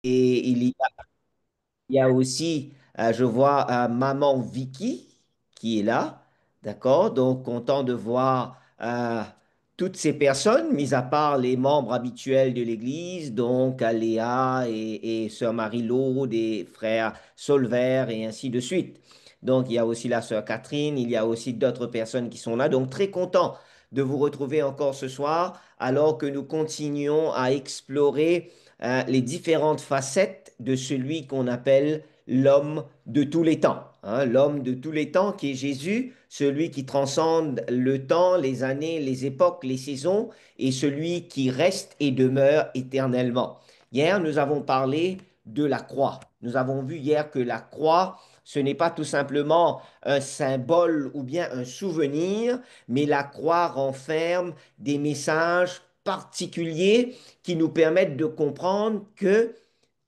Et il y a aussi, je vois maman Vicky qui est là, d'accord? Donc, content de voir toutes ces personnes, mis à part les membres habituels de l'Église, donc Léa et sœur Marie-Laude et frère Solver et ainsi de suite. Donc, il y a aussi la sœur Catherine, il y a aussi d'autres personnes qui sont là. Donc, très content de vous retrouver encore ce soir, alors que nous continuons à explorer les différentes facettes de celui qu'on appelle l'homme de tous les temps. Hein, l'homme de tous les temps qui est Jésus, celui qui transcende le temps, les années, les époques, les saisons, et celui qui reste et demeure éternellement. Hier, nous avons parlé de la croix. Nous avons vu hier que la croix, ce n'est pas tout simplement un symbole ou bien un souvenir, mais la croix renferme des messages particuliers qui nous permettent de comprendre que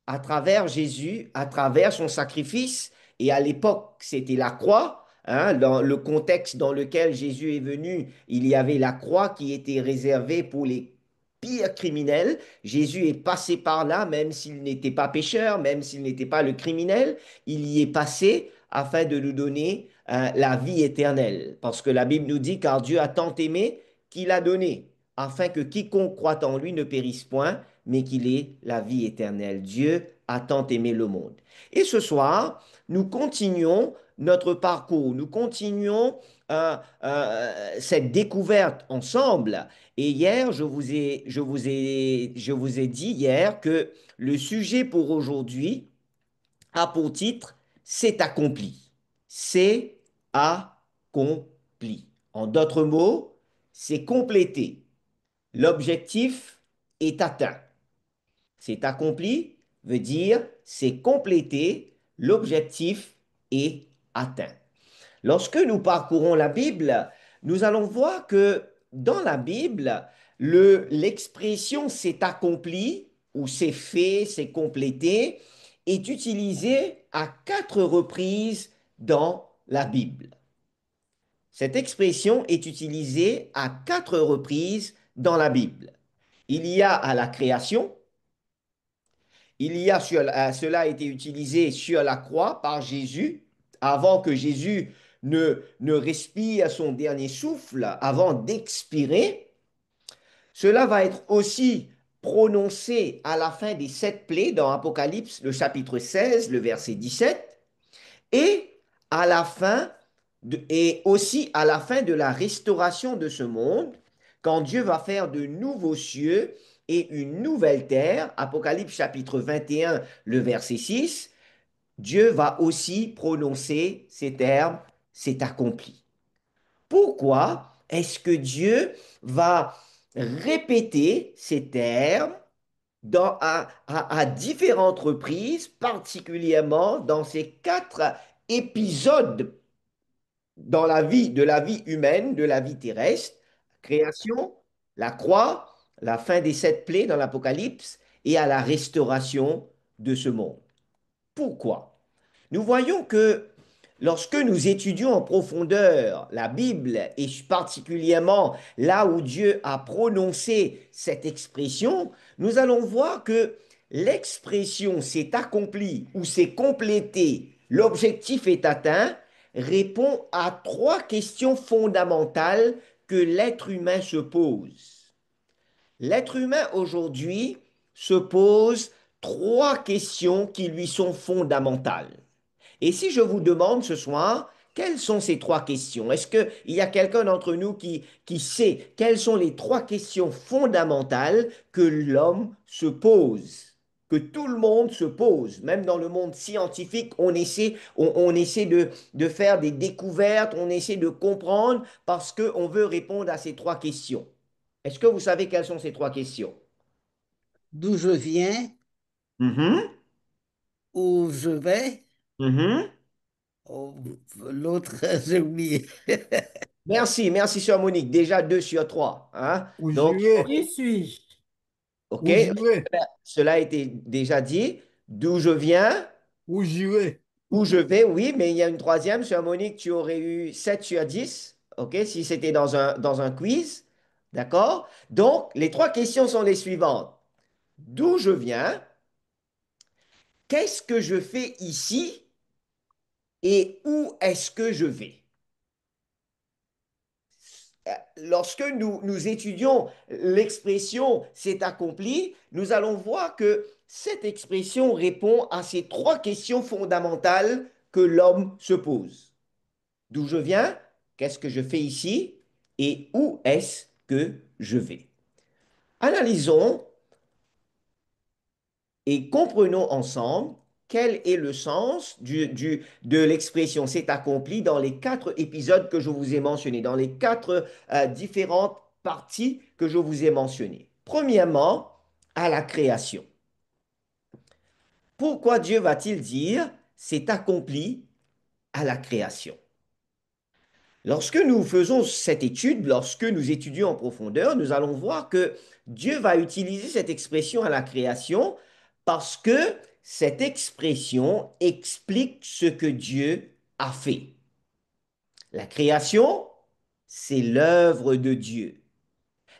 à travers Jésus, à travers son sacrifice, et à l'époque, c'était la croix, hein, dans le contexte dans lequel Jésus est venu, il y avait la croix qui était réservée pour les pires criminels. Jésus est passé par là, même s'il n'était pas pécheur, même s'il n'était pas le criminel, il y est passé afin de nous donner la vie éternelle. Parce que la Bible nous dit, car Dieu a tant aimé qu'il a donné, afin que quiconque croit en lui ne périsse point, mais qu'il ait la vie éternelle. Dieu a tant aimé le monde. Et ce soir, nous continuons notre parcours, nous continuons cette découverte ensemble. Et hier, je vous ai dit hier que le sujet pour aujourd'hui a pour titre C'est accompli. C'est accompli. En d'autres mots, c'est complété. L'objectif est atteint. C'est accompli veut dire c'est complété, l'objectif est atteint. Lorsque nous parcourons la Bible, nous allons voir que dans la Bible, l'expression c'est accompli ou c'est fait, c'est complété est utilisée à 4 reprises dans la Bible. Cette expression est utilisée à 4 reprises dans la Bible. Il y a à la création, cela a été utilisé sur la croix par Jésus avant que Jésus ne respire son dernier souffle, avant d'expirer. Cela va être aussi prononcé à la fin des 7 plaies dans Apocalypse, le chapitre 16, le verset 17, et à la fin et aussi à la fin de la restauration de ce monde, quand Dieu va faire de nouveaux cieux et une nouvelle terre, Apocalypse chapitre 21, le verset 6, Dieu va aussi prononcer ces termes, c'est accompli. Pourquoi est-ce que Dieu va répéter ces termes à différentes reprises, particulièrement dans ces 4 épisodes dans de la vie humaine, de la vie terrestre, création, la croix, la fin des 7 plaies dans l'Apocalypse et à la restauration de ce monde. Pourquoi? Nous voyons que lorsque nous étudions en profondeur la Bible et particulièrement là où Dieu a prononcé cette expression, nous allons voir que l'expression s'est accomplie ou s'est complétée, l'objectif est atteint, répond à 3 questions fondamentales que l'être humain se pose. L'être humain aujourd'hui se pose 3 questions qui lui sont fondamentales. Et si je vous demande ce soir, quelles sont ces 3 questions? Est-ce qu'il y a quelqu'un d'entre nous qui sait quelles sont les 3 questions fondamentales que l'homme se pose? Que tout le monde se pose, même dans le monde scientifique, on essaie de faire des découvertes, on essaie de comprendre parce qu'on veut répondre à ces 3 questions. Est-ce que vous savez quelles sont ces 3 questions? D'où je viens, Mhm, où je vais. mhm. Oh, l'autre, j'ai oublié. Merci, merci, sœur Monique. Déjà 2 sur 3. Hein? Où j'y Donc, vais, Qui suis-je? OK, où j'y vais, cela a été déjà dit. D'où je viens, où j'y vais. où je vais, oui, mais il y a une troisième. Sœur Monique, tu aurais eu 7 sur 10. OK, si c'était dans un quiz. D'accord? Donc, les 3 questions sont les suivantes. D'où je viens, qu'est-ce que je fais ici et où est-ce que je vais? Lorsque nous étudions l'expression c'est accompli, nous allons voir que cette expression répond à ces trois questions fondamentales que l'homme se pose. D'où je viens, qu'est-ce que je fais ici et où est-ce que je vais? Analysons et comprenons ensemble quel est le sens de l'expression c'est accompli dans les quatre épisodes que je vous ai mentionnés, dans les quatre différentes parties que je vous ai mentionnées. Premièrement, à la création. Pourquoi Dieu va-t-il dire c'est accompli à la création? Lorsque nous faisons cette étude, lorsque nous étudions en profondeur, nous allons voir que Dieu va utiliser cette expression à la création parce que cette expression explique ce que Dieu a fait. La création, c'est l'œuvre de Dieu.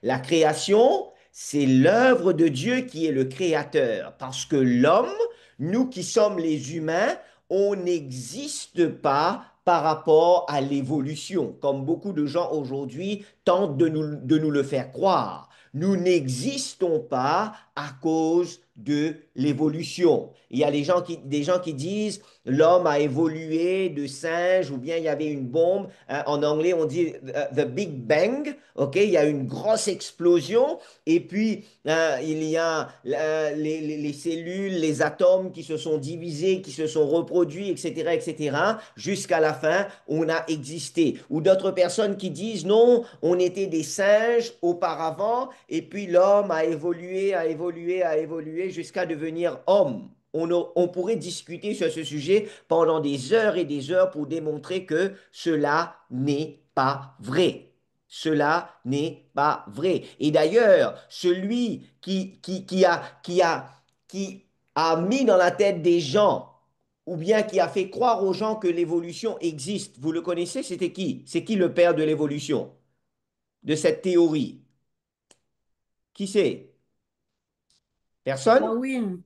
La création, c'est l'œuvre de Dieu qui est le créateur. Parce que l'homme, nous qui sommes les humains, on n'existe pas par rapport à l'évolution, comme beaucoup de gens aujourd'hui tentent de nous le faire croire. Nous n'existons pas à cause de l'évolution. Il y a des gens qui disent l'homme a évolué de singe ou bien il y avait une bombe. En anglais, on dit the Big Bang. OK, il y a une grosse explosion et puis il y a les cellules, les atomes qui se sont divisés, qui se sont reproduits, etc., etc., jusqu'à la fin, on a existé. Ou d'autres personnes qui disent non, on était des singes auparavant et puis l'homme a évolué, a évolué, a évolué jusqu'à devenir homme. On pourrait discuter sur ce sujet pendant des heures et des heures pour démontrer que cela n'est pas vrai. Cela n'est pas vrai. Et d'ailleurs, celui qui a mis dans la tête des gens, ou bien qui a fait croire aux gens que l'évolution existe, vous le connaissez, c'était qui? C'est qui le père de l'évolution, de cette théorie? Qui c'est? Personne? Darwin.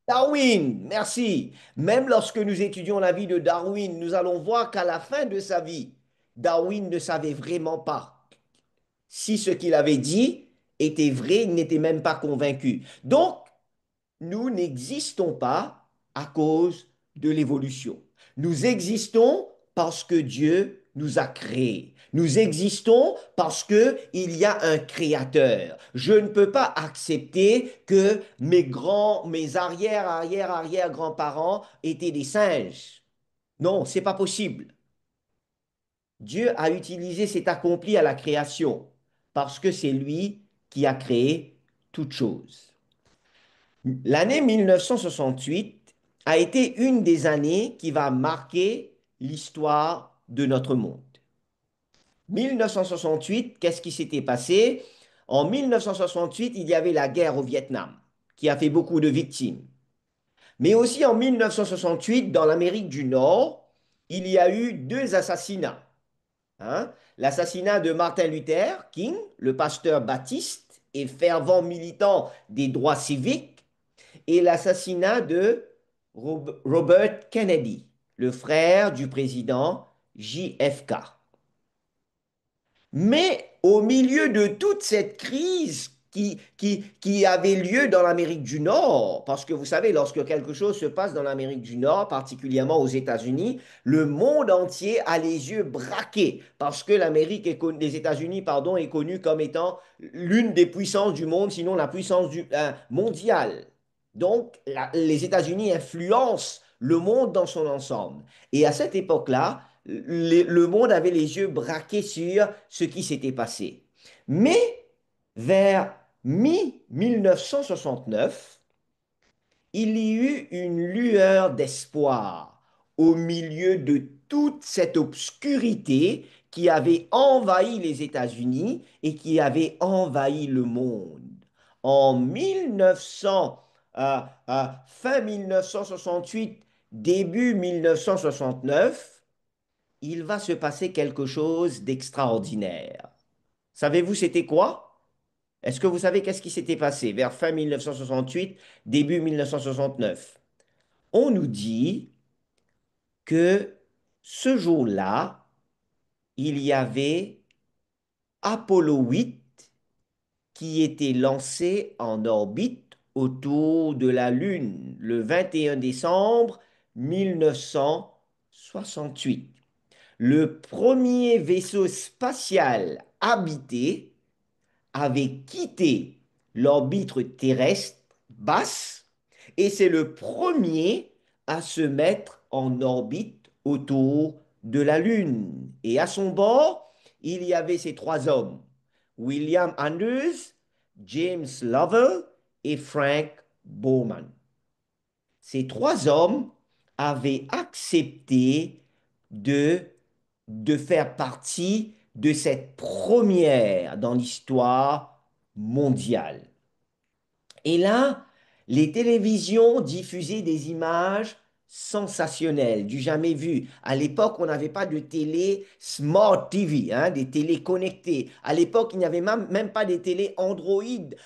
Darwin, merci. Même lorsque nous étudions la vie de Darwin, nous allons voir qu'à la fin de sa vie, Darwin ne savait vraiment pas si ce qu'il avait dit était vrai, il n'était même pas convaincu. Donc, nous n'existons pas à cause de l'évolution. Nous existons parce que Dieu nous a créés. Nous existons parce que il y a un créateur. Je ne peux pas accepter que mes arrière, arrière, arrière grands-parents étaient des singes. Non, c'est pas possible. Dieu a utilisé cet accompli à la création parce que c'est lui qui a créé toutes choses. L'année 1968 a été une des années qui va marquer l'histoire de notre monde. 1968, qu'est-ce qui s'était passé? En 1968, il y avait la guerre au Vietnam qui a fait beaucoup de victimes. Mais aussi en 1968, dans l'Amérique du Nord, il y a eu deux assassinats, hein. L'assassinat de Martin Luther King, le pasteur baptiste et fervent militant des droits civiques, et l'assassinat de Robert Kennedy, le frère du président JFK. Mais au milieu de toute cette crise qui avait lieu dans l'Amérique du Nord, parce que vous savez, lorsque quelque chose se passe dans l'Amérique du Nord, particulièrement aux États-Unis, le monde entier a les yeux braqués, parce que les États-Unis, pardon, est connue comme étant l'une des puissances du monde, sinon la puissance mondiale. Donc, les États-Unis influencent le monde dans son ensemble. Et à cette époque-là, le monde avait les yeux braqués sur ce qui s'était passé. Mais vers mi-1969, il y eut une lueur d'espoir au milieu de toute cette obscurité qui avait envahi les États-Unis et qui avait envahi le monde. En 1900, fin 1968, début 1969, il va se passer quelque chose d'extraordinaire. Savez-vous c'était quoi? Est-ce que vous savez qu'est-ce qui s'était passé vers fin 1968, début 1969? On nous dit que ce jour-là, il y avait Apollo 8 qui était lancé en orbite autour de la Lune le 21 décembre 1968. Le premier vaisseau spatial habité avait quitté l'orbite terrestre basse et c'est le premier à se mettre en orbite autour de la Lune. Et à son bord, il y avait ces trois hommes, William Anders, James Lovell et Frank Borman. Ces trois hommes avaient accepté de, de faire partie de cette première dans l'histoire mondiale. Et là, les télévisions diffusaient des images sensationnelles, du jamais vu. À l'époque, on n'avait pas de télé Smart TV, hein, des télés connectées. À l'époque, il n'y avait même pas des télés Android.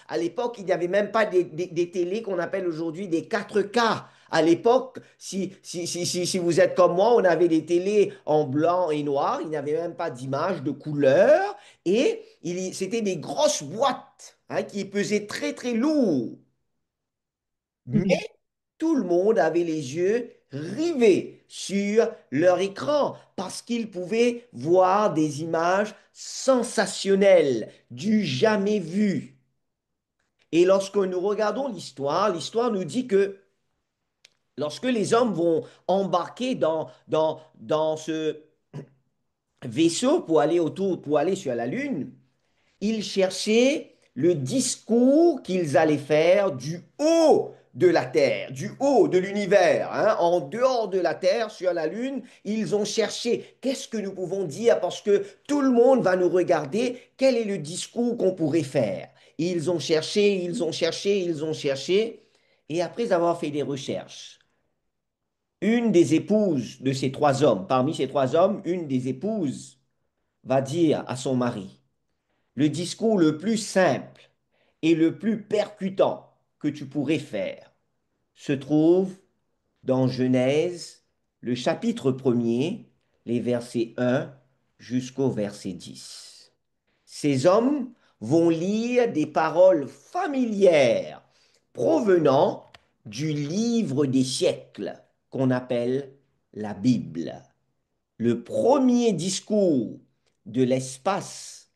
À l'époque, il n'y avait même pas des télés qu'on appelle aujourd'hui des 4K. À l'époque, si vous êtes comme moi, on avait des télés en blanc et noir, il n'y avait même pas d'image de couleur, et c'était des grosses boîtes hein, qui pesaient très très lourd. Mais Mhm. tout le monde avait les yeux rivés sur leur écran parce qu'ils pouvaient voir des images sensationnelles, du jamais vu. Et lorsque nous regardons l'histoire, l'histoire nous dit que lorsque les hommes vont embarquer dans ce vaisseau pour aller autour, pour aller sur la Lune, ils cherchaient le discours qu'ils allaient faire du haut de la Terre, du haut de l'univers, hein, en dehors de la Terre, sur la Lune. Ils ont cherché qu'est-ce que nous pouvons dire parce que tout le monde va nous regarder, quel est le discours qu'on pourrait faire. Ils ont cherché, ils ont cherché, ils ont cherché, et après avoir fait des recherches, une des épouses de ces trois hommes, parmi ces trois hommes, une des épouses va dire à son mari, le discours le plus simple et le plus percutant que tu pourrais faire se trouve dans Genèse, le chapitre premier, les versets 1 jusqu'au verset 10. Ces hommes vont lire des paroles familières provenant du livre des siècles qu'on appelle la Bible. Le premier discours de l'espace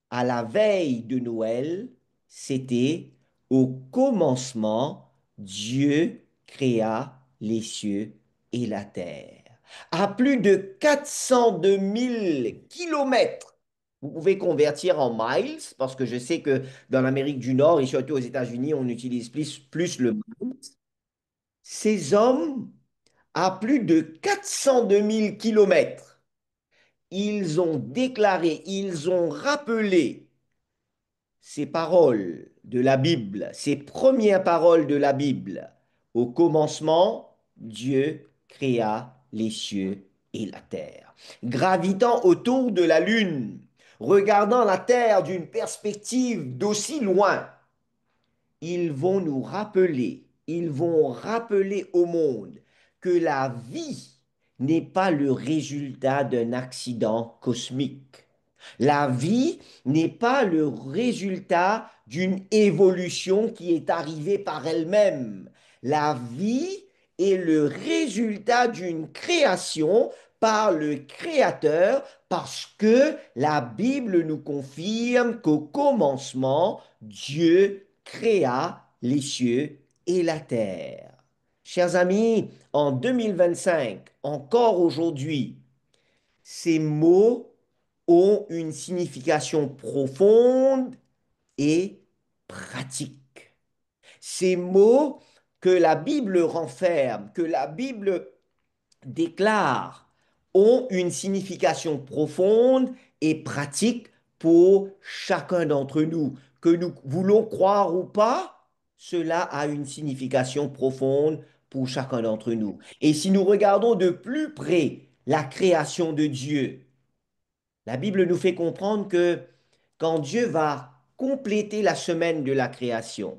à la veille de Noël, c'était au commencement, Dieu créa les cieux et la terre. À plus de 402 000 kilomètres, vous pouvez convertir en miles, parce que je sais que dans l'Amérique du Nord et surtout aux États-Unis, on utilise plus le miles. Ces hommes, à plus de 402 000 kilomètres, ils ont déclaré, ils ont rappelé ces paroles de la Bible, ces premières paroles de la Bible. Au commencement, Dieu créa les cieux et la terre. Gravitant autour de la lune, regardant la terre d'une perspective d'aussi loin, ils vont nous rappeler, ils vont rappeler au monde que la vie n'est pas le résultat d'un accident cosmique. La vie n'est pas le résultat d'une évolution qui est arrivée par elle-même. La vie est le résultat d'une création par le Créateur parce que la Bible nous confirme qu'au commencement, Dieu créa les cieux et la terre. Chers amis, en 2025, encore aujourd'hui, ces mots ont une signification profonde et pratique. Ces mots que la Bible renferme, que la Bible déclare, ont une signification profonde et pratique pour chacun d'entre nous. Que nous voulons croire ou pas, cela a une signification profonde pour chacun d'entre nous. Et si nous regardons de plus près la création de Dieu, la Bible nous fait comprendre que quand Dieu va compléter la semaine de la création,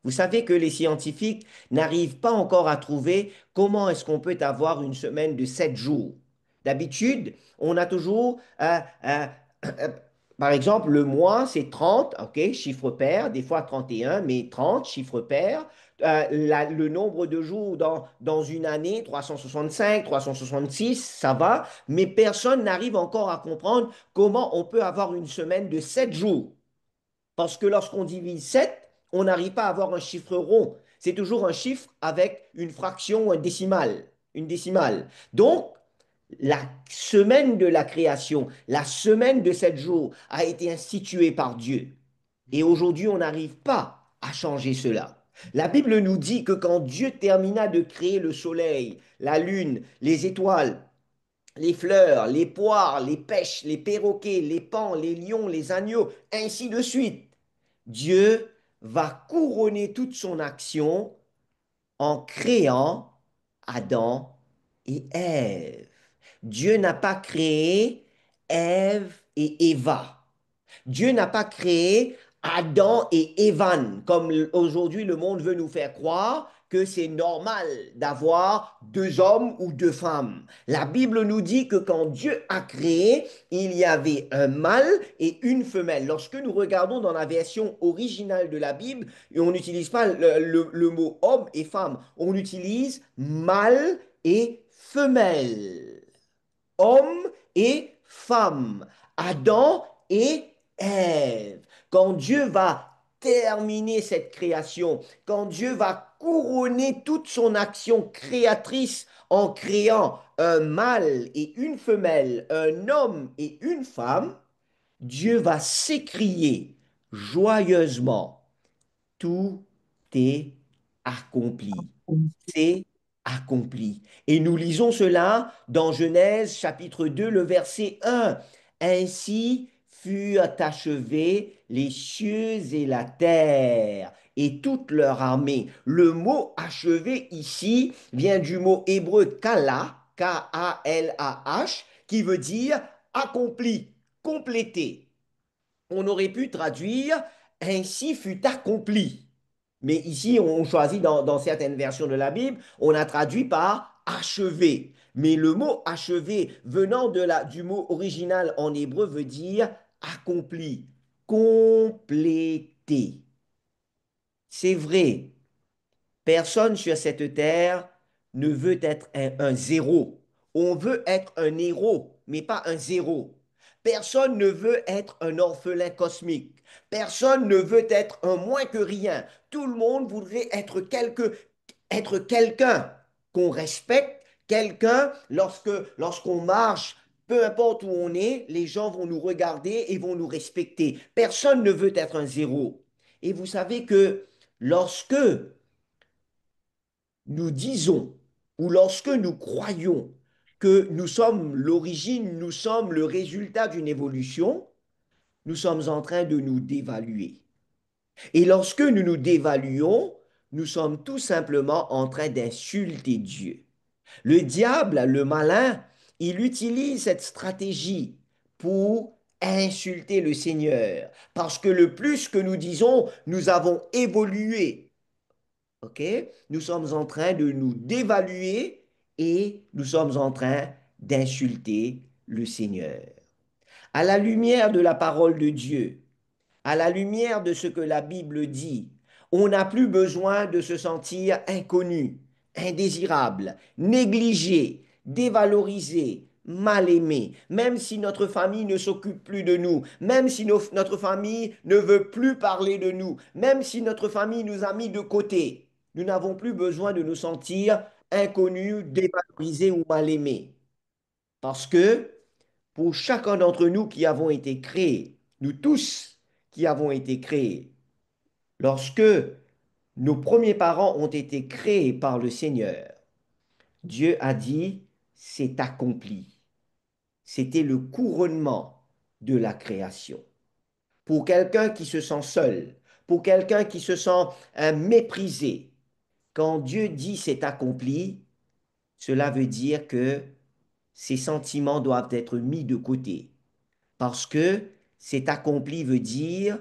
Vous savez que les scientifiques n'arrivent pas encore à trouver comment est-ce qu'on peut avoir une semaine de 7 jours. D'habitude, on a toujours, euh, par exemple, le mois, c'est 30, ok, chiffre pair, des fois 31, mais 30, chiffre pair. Le nombre de jours dans une année, 365, 366, ça va, mais personne n'arrive encore à comprendre comment on peut avoir une semaine de 7 jours. Parce que lorsqu'on divise 7, on n'arrive pas à avoir un chiffre rond. C'est toujours un chiffre avec une fraction, un décimal, une décimale. Donc, la semaine de la création, la semaine de 7 jours a été instituée par Dieu. Et aujourd'hui, on n'arrive pas à changer cela. La Bible nous dit que quand Dieu termina de créer le soleil, la lune, les étoiles, les fleurs, les poires, les pêches, les perroquets, les paons, les lions, les agneaux, ainsi de suite, Dieu va couronner toute son action en créant Adam et Ève. Dieu n'a pas créé Ève et Éva. Dieu n'a pas créé Adam et Évan, comme aujourd'hui le monde veut nous faire croire que c'est normal d'avoir 2 hommes ou 2 femmes. La Bible nous dit que quand Dieu a créé, il y avait un mâle et une femelle. Lorsque nous regardons dans la version originale de la Bible, on n'utilise pas le mot homme et femme, on utilise mâle et femelle, homme et femme, Adam et Ève. Quand Dieu va terminer cette création, quand Dieu va couronner toute son action créatrice en créant un mâle et une femelle, un homme et une femme, Dieu va s'écrier joyeusement, tout est accompli. C'est accompli. Et nous lisons cela dans Genèse chapitre 2, le verset 1. Ainsi furent achevés les cieux et la terre et toute leur armée. Le mot achevé ici vient du mot hébreu kala, K-A-L-A-H, qui veut dire accompli, complété. On aurait pu traduire ainsi fut accompli. Mais ici, on choisit dans certaines versions de la Bible, on a traduit par achevé. Mais le mot achevé, venant du mot original en hébreu, veut dire accompli, complété. C'est vrai, personne sur cette terre ne veut être un zéro. On veut être un héros, mais pas un zéro. Personne ne veut être un orphelin cosmique. Personne ne veut être un moins que rien. Tout le monde voudrait être quelqu'un qu'on respecte, quelqu'un lorsqu'on marche, peu importe où on est, les gens vont nous regarder et vont nous respecter. Personne ne veut être un zéro. Et vous savez que lorsque nous disons ou lorsque nous croyons que nous sommes l'origine, nous sommes le résultat d'une évolution, nous sommes en train de nous dévaluer. Et lorsque nous nous dévaluons, nous sommes tout simplement en train d'insulter Dieu. Le diable, le malin, il utilise cette stratégie pour insulter le Seigneur. Parce que le plus que nous disons, nous avons évolué, OK? Nous sommes en train de nous dévaluer et nous sommes en train d'insulter le Seigneur. À la lumière de la parole de Dieu, à la lumière de ce que la Bible dit, on n'a plus besoin de se sentir inconnu, indésirable, négligé, dévalorisé, mal aimé, même si notre famille ne s'occupe plus de nous, même si notre famille ne veut plus parler de nous, même si notre famille nous a mis de côté. Nous n'avons plus besoin de nous sentir inconnus, dévalorisés ou mal aimés. Parce que pour chacun d'entre nous qui avons été créés, nous tous qui avons été créés, lorsque nos premiers parents ont été créés par le Seigneur, Dieu a dit, c'est accompli. C'était le couronnement de la création. Pour quelqu'un qui se sent seul, pour quelqu'un qui se sent méprisé, quand Dieu dit c'est accompli, cela veut dire que ces sentiments doivent être mis de côté. Parce que c'est accompli veut dire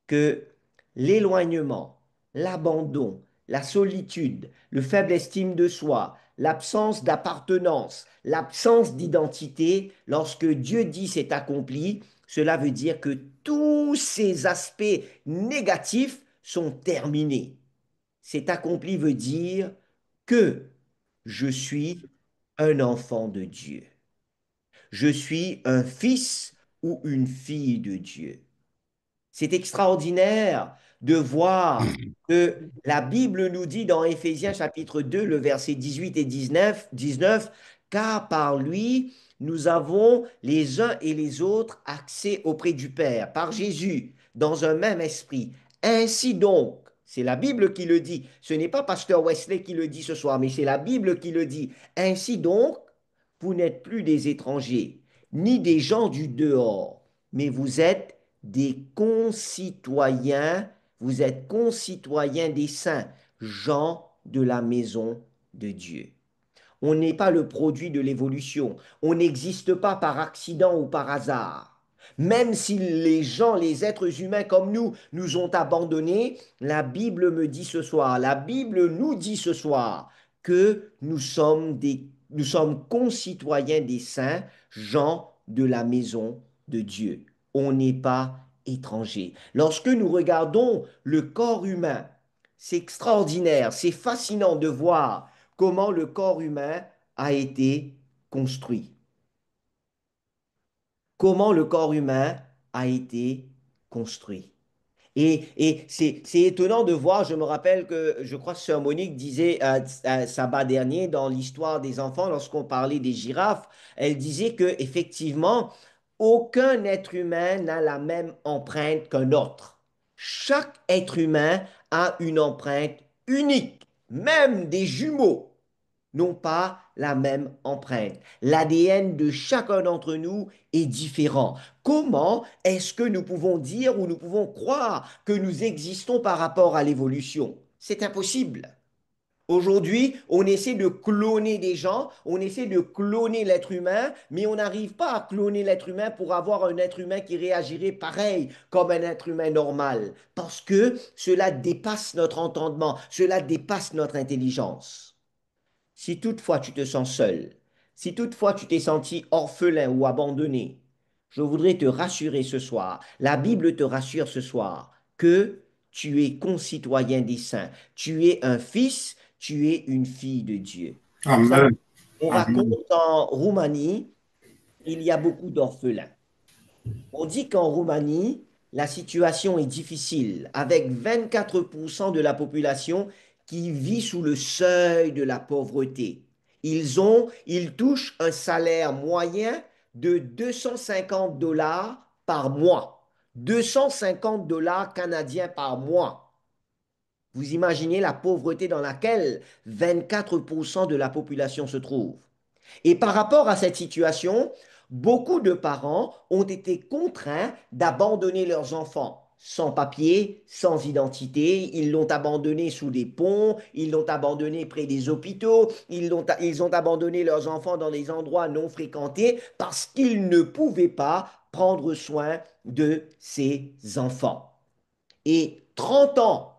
que l'éloignement, l'abandon, la solitude, le faible estime de soi, l'absence d'appartenance, l'absence d'identité, lorsque Dieu dit c'est accompli, cela veut dire que tous ces aspects négatifs sont terminés. C'est accompli veut dire que je suis un enfant de Dieu. Je suis un fils ou une fille de Dieu. C'est extraordinaire de voir que la Bible nous dit dans Éphésiens chapitre 2, le verset 18 et 19, car par lui, nous avons les uns et les autres accès auprès du Père, par Jésus, dans un même esprit. Ainsi donc, c'est la Bible qui le dit, ce n'est pas Pasteur Wesley qui le dit ce soir, mais c'est la Bible qui le dit. Ainsi donc, vous n'êtes plus des étrangers, ni des gens du dehors, mais vous êtes concitoyens des saints, gens de la maison de Dieu. On n'est pas le produit de l'évolution. On n'existe pas par accident ou par hasard. Même si les gens, les êtres humains comme nous ont abandonnés, la Bible me dit ce soir, la Bible nous dit ce soir que nous sommes concitoyens des saints, gens de la maison de Dieu. On n'est pas étrangers. Lorsque nous regardons le corps humain, c'est extraordinaire, c'est fascinant de voir comment le corps humain a été construit. Comment le corps humain a été construit. Et c'est étonnant de voir, je me rappelle que je crois que Sœur Monique disait sabbat dernier dans l'histoire des enfants, lorsqu'on parlait des girafes, elle disait que effectivement, aucun être humain n'a la même empreinte qu'un autre. Chaque être humain a une empreinte unique, même des jumeaux n'ont pas la même empreinte. L'ADN de chacun d'entre nous est différent. Comment est-ce que nous pouvons dire ou nous pouvons croire que nous existons par rapport à l'évolution? C'est impossible. Aujourd'hui, on essaie de cloner des gens, on essaie de cloner l'être humain, mais on n'arrive pas à cloner l'être humain pour avoir un être humain qui réagirait pareil comme un être humain normal, parce que cela dépasse notre entendement, cela dépasse notre intelligence. Si toutefois tu te sens seul, si toutefois tu t'es senti orphelin ou abandonné, je voudrais te rassurer ce soir, la Bible te rassure ce soir, que tu es concitoyen des saints, tu es un fils, tu es une fille de Dieu. Vous savez, Amen. on raconte Amen. en Roumanie, il y a beaucoup d'orphelins. On dit qu'en Roumanie, la situation est difficile, avec 24% de la population qui vit sous le seuil de la pauvreté. Ils touchent un salaire moyen de 250 dollars par mois. 250 dollars canadiens par mois. Vous imaginez la pauvreté dans laquelle 24% de la population se trouve. Et par rapport à cette situation, beaucoup de parents ont été contraints d'abandonner leurs enfants sans papier, sans identité. Ils l'ont abandonné sous des ponts, ils l'ont abandonné près des hôpitaux, ils ont abandonné leurs enfants dans des endroits non fréquentés parce qu'ils ne pouvaient pas prendre soin de ces enfants. Et 30 ans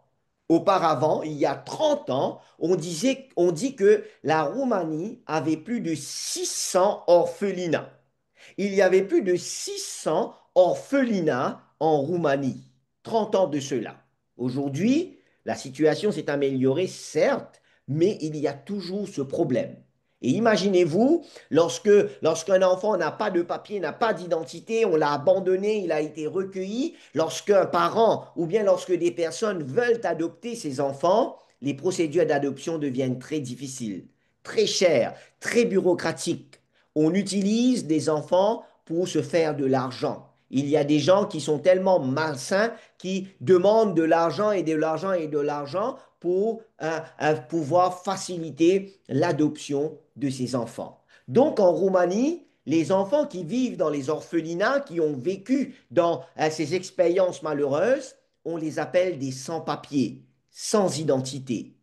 auparavant, il y a 30 ans, on dit que la Roumanie avait plus de 600 orphelinats. Il y avait plus de 600 orphelinats en Roumanie, 30 ans de cela. Aujourd'hui, la situation s'est améliorée, certes, mais il y a toujours ce problème. Et imaginez-vous, lorsqu'un enfant n'a pas de papier, n'a pas d'identité, on l'a abandonné, il a été recueilli, lorsqu'un parent ou bien lorsque des personnes veulent adopter ces enfants, les procédures d'adoption deviennent très difficiles, très chères, très bureaucratiques. On utilise des enfants pour se faire de l'argent. Il y a des gens qui sont tellement malsains qui demandent de l'argent et de l'argent et de l'argent pour pouvoir faciliter l'adoption de ces enfants. Donc en Roumanie, les enfants qui vivent dans les orphelinats, qui ont vécu dans ces expériences malheureuses, on les appelle des sans-papiers, sans identité.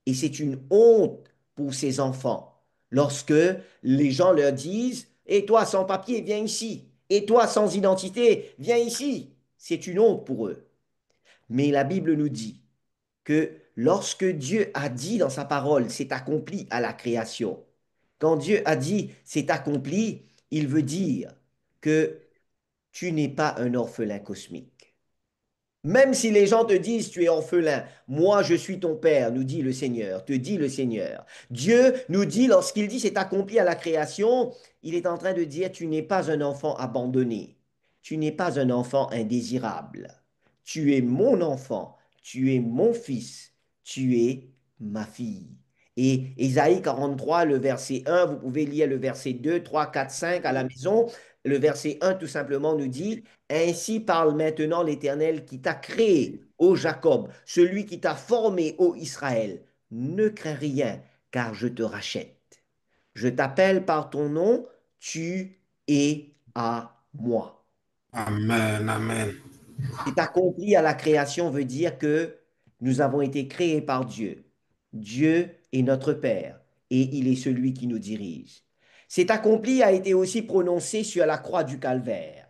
Et c'est une honte pour ces enfants lorsque les gens leur disent, et toi sans papier, viens ici. Et toi sans identité, viens ici. C'est une honte pour eux. Mais la Bible nous dit que lorsque Dieu a dit dans sa parole, c'est accompli à la création, quand Dieu a dit c'est accompli, il veut dire que tu n'es pas un orphelin cosmique. Même si les gens te disent tu es orphelin, moi je suis ton père, nous dit le Seigneur, te dit le Seigneur. Dieu nous dit, lorsqu'il dit c'est accompli à la création, il est en train de dire tu n'es pas un enfant abandonné, tu n'es pas un enfant indésirable, tu es mon enfant, tu es mon fils, tu es ma fille. Et Ésaïe 43, le verset 1, vous pouvez lire le verset 2, 3, 4, 5 à la maison. Le verset 1 tout simplement nous dit, ainsi parle maintenant l'Éternel qui t'a créé, ô Jacob, celui qui t'a formé, ô Israël. Ne crains rien, car je te rachète. Je t'appelle par ton nom, tu es à moi. Amen, amen. C'est accompli à la création veut dire que nous avons été créés par Dieu. Dieu est notre Père et il est celui qui nous dirige. C'est accompli a été aussi prononcé sur la croix du Calvaire.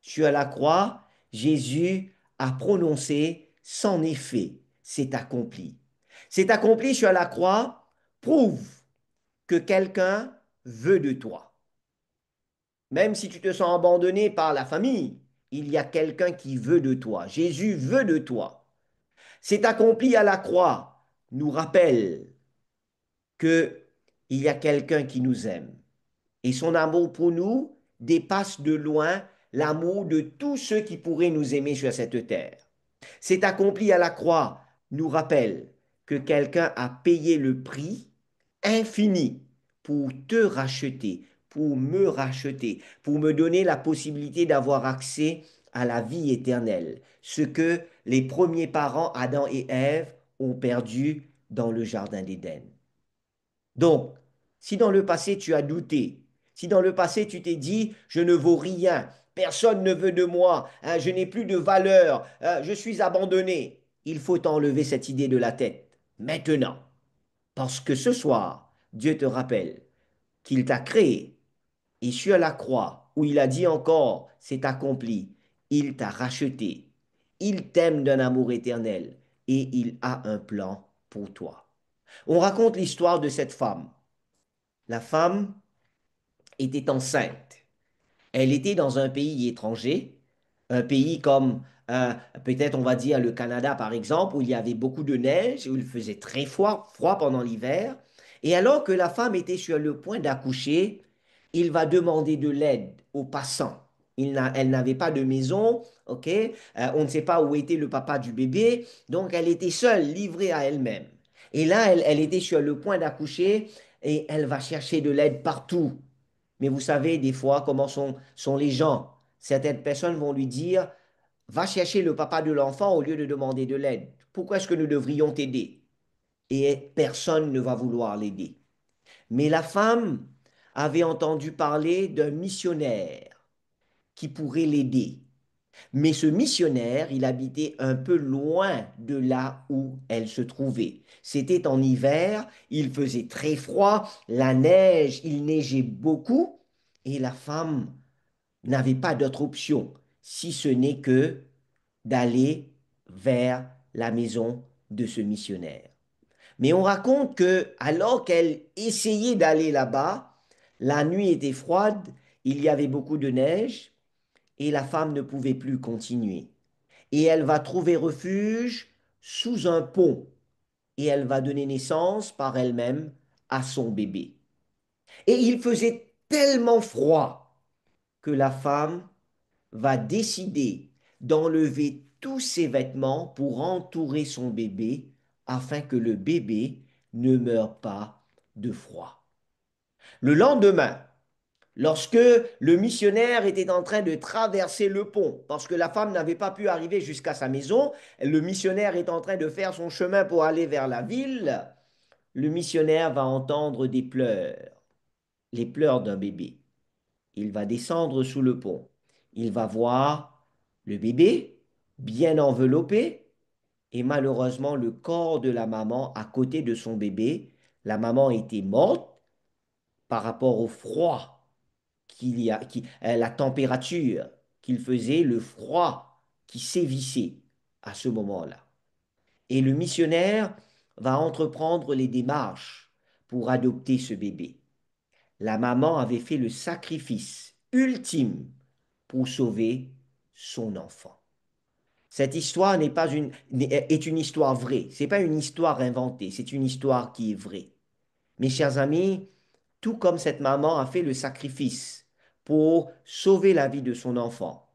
Sur la croix, Jésus a prononcé son effet. C'est accompli. C'est accompli sur la croix prouve que quelqu'un veut de toi. Même si tu te sens abandonné par la famille, il y a quelqu'un qui veut de toi. Jésus veut de toi. C'est accompli à la croix, nous rappelle que il y a quelqu'un qui nous aime. Et son amour pour nous dépasse de loin l'amour de tous ceux qui pourraient nous aimer sur cette terre. C'est accompli à la croix nous rappelle que quelqu'un a payé le prix infini pour te racheter, pour me racheter, pour me donner la possibilité d'avoir accès à la vie éternelle, ce que les premiers parents, Adam et Ève, ont perdu dans le jardin d'Éden. Donc, si dans le passé tu as douté, si dans le passé tu t'es dit, je ne vaux rien, personne ne veut de moi, hein, je n'ai plus de valeur, je suis abandonné, il faut enlever cette idée de la tête. Maintenant, parce que ce soir, Dieu te rappelle qu'il t'a créé et sur la croix, où il a dit encore, c'est accompli, il t'a racheté, il t'aime d'un amour éternel et il a un plan pour toi. On raconte l'histoire de cette femme. La femme était enceinte. Elle était dans un pays étranger, un pays comme peut-être on va dire le Canada par exemple, où il y avait beaucoup de neige, où il faisait très froid, froid pendant l'hiver. Et alors que la femme était sur le point d'accoucher, il va demander de l'aide aux passants. Elle n'avait pas de maison, ok? On ne sait pas où était le papa du bébé, donc elle était seule, livrée à elle-même. Et là, elle était sur le point d'accoucher et elle va chercher de l'aide partout. Mais vous savez, des fois, comment sont les gens. Certaines personnes vont lui dire, va chercher le papa de l'enfant au lieu de demander de l'aide. Pourquoi est-ce que nous devrions t'aider? Et personne ne va vouloir l'aider. Mais la femme avait entendu parler d'un missionnaire qui pourrait l'aider. Mais ce missionnaire, il habitait un peu loin de là où elle se trouvait. C'était en hiver, il faisait très froid, la neige, il neigeait beaucoup, et la femme n'avait pas d'autre option, si ce n'est que d'aller vers la maison de ce missionnaire. Mais on raconte que alors qu'elle essayait d'aller là-bas, la nuit était froide, il y avait beaucoup de neige, et la femme ne pouvait plus continuer. Et elle va trouver refuge sous un pont, et elle va donner naissance par elle-même à son bébé. Et il faisait tellement froid que la femme va décider d'enlever tous ses vêtements pour entourer son bébé afin que le bébé ne meure pas de froid. Le lendemain, lorsque le missionnaire était en train de traverser le pont, parce que la femme n'avait pas pu arriver jusqu'à sa maison, le missionnaire est en train de faire son chemin pour aller vers la ville, le missionnaire va entendre des pleurs, les pleurs d'un bébé. Il va descendre sous le pont. Il va voir le bébé bien enveloppé et malheureusement le corps de la maman à côté de son bébé. La maman était morte par rapport au froid la température qu'il faisait, le froid qui sévissait à ce moment-là. Et le missionnaire va entreprendre les démarches pour adopter ce bébé. La maman avait fait le sacrifice ultime pour sauver son enfant. Cette histoire n'est pas une, est une histoire vraie. Ce n'est pas une histoire inventée, c'est une histoire qui est vraie. Mes chers amis, tout comme cette maman a fait le sacrifice pour sauver la vie de son enfant,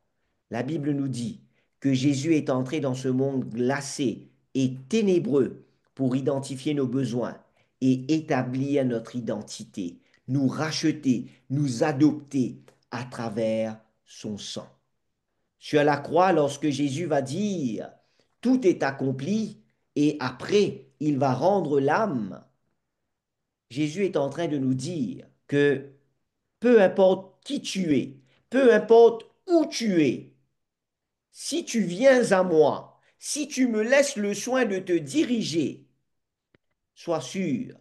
la Bible nous dit que Jésus est entré dans ce monde glacé et ténébreux pour identifier nos besoins et établir notre identité, nous racheter, nous adopter à travers son sang. Sur la croix, lorsque Jésus va dire, tout est accompli, et après, il va rendre l'âme, Jésus est en train de nous dire que peu importe qui tu es, peu importe où tu es, si tu viens à moi, si tu me laisses le soin de te diriger, sois sûr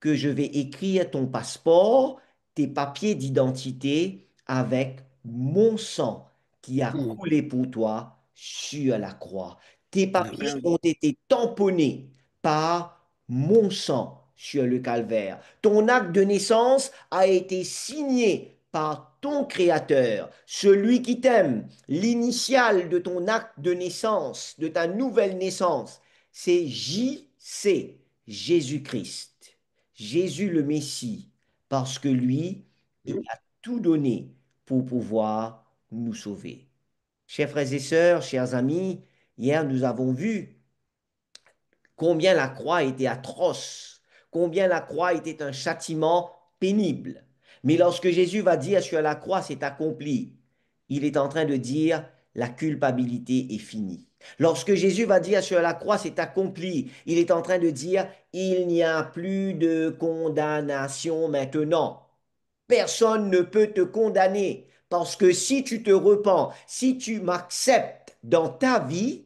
que je vais écrire ton passeport, tes papiers d'identité avec mon sang qui a Hmm. coulé pour toi sur la croix. Tes papiers Amen. ont été tamponnés par mon sang sur le calvaire. Ton acte de naissance a été signé par ton Créateur, celui qui t'aime. L'initiale de ton acte de naissance, de ta nouvelle naissance, c'est JC. Jésus-Christ, Jésus le Messie, parce que lui, il Hmm. a tout donné pour pouvoir nous sauver. Chers frères et sœurs, chers amis, hier nous avons vu combien la croix était atroce, combien la croix était un châtiment pénible. Mais lorsque Jésus va dire sur la croix, c'est accompli, il est en train de dire la culpabilité est finie. Lorsque Jésus va dire sur la croix, c'est accompli, il est en train de dire il n'y a plus de condamnation maintenant. Personne ne peut te condamner parce que si tu te repens, si tu m'acceptes dans ta vie,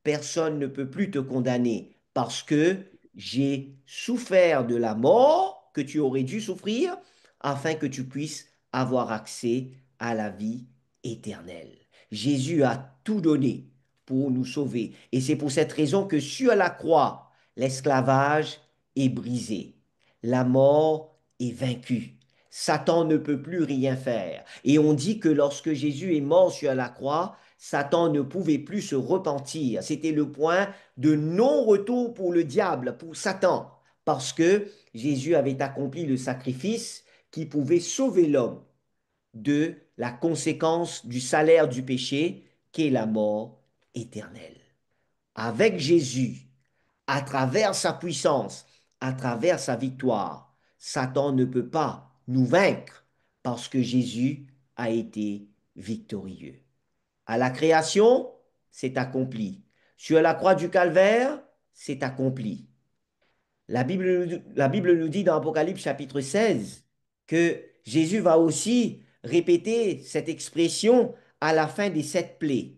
personne ne peut plus te condamner parce que j'ai souffert de la mort que tu aurais dû souffrir afin que tu puisses avoir accès à la vie éternelle. Jésus a tout donné pour nous sauver. Et c'est pour cette raison que sur la croix, l'esclavage est brisé. La mort est vaincue. Satan ne peut plus rien faire. Et on dit que lorsque Jésus est mort sur la croix, Satan ne pouvait plus se repentir. C'était le point de non-retour pour le diable, pour Satan, parce que Jésus avait accompli le sacrifice qui pouvait sauver l'homme de la conséquence du salaire du péché, qui est la mort éternelle. Avec Jésus, à travers sa puissance, à travers sa victoire, Satan ne peut pas nous vaincre parce que Jésus a été victorieux. À la création, c'est accompli. Sur la croix du calvaire, c'est accompli. La Bible nous dit dans Apocalypse chapitre 16 que Jésus va aussi répéter cette expression à la fin des 7 plaies.